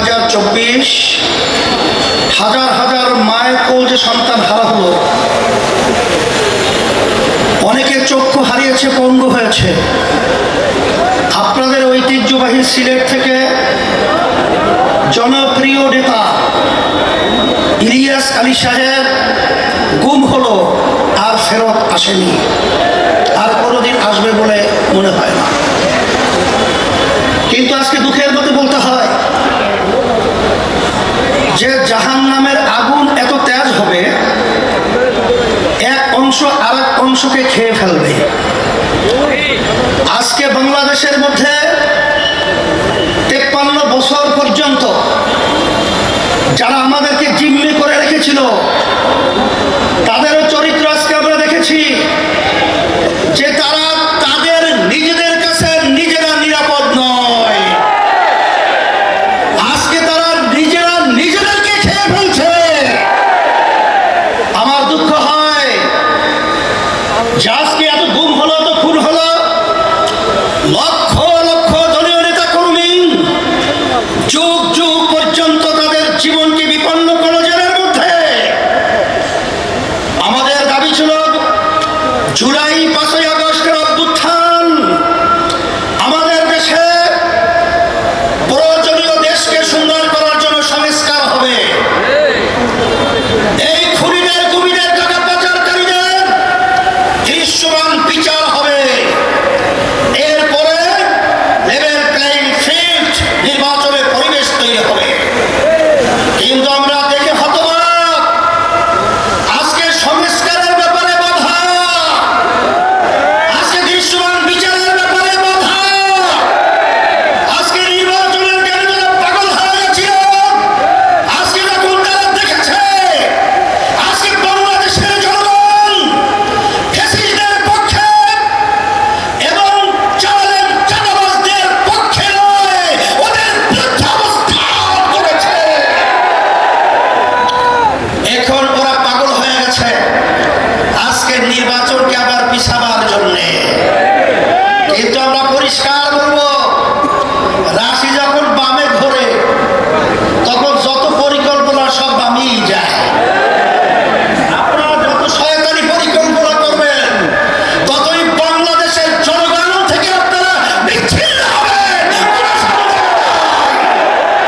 2024 হাজার হাজার মায়ের কোল যে সন্তান হারা হলো, অনেকে চক্ষু হারিয়েছে, পঙ্গু হয়েছে। আপনাদের ঐতিহ্যবাহী সিলেট থেকে জনপ্রিয় নেতা ইলিয়াস আলী সাহেব গুম হলো, আর ফেরত আসেনি, আর কোনোদিন আসবে বলে মনে হয় না। কিন্তু আজকে দুঃখের মধ্যে বলতে হয় যে জাহান্নামের আগুন এত তেজ হবে, এক অংশ আর এক অংশকে খেয়ে ফেলবে। আজকে বাংলাদেশের মধ্যে 53 বছর পর্যন্ত যারা আমাদেরকে জিম্মি করে রেখেছিল, তাদেরও চরিত্র আজকে আমরা দেখেছি যে তারা তাদের নিজেদের কাছে নিজেরা নিরাপদ নয়। আজকে তারা নিজেরা নিজেদেরকে খেয়ে ফেলছে। আমার দুঃখ হয় যে আজকে এত গুম হলো, এত খুন হলো, লক্ষ লক্ষ দলীয় নেতা কর্মী যুগ যুগ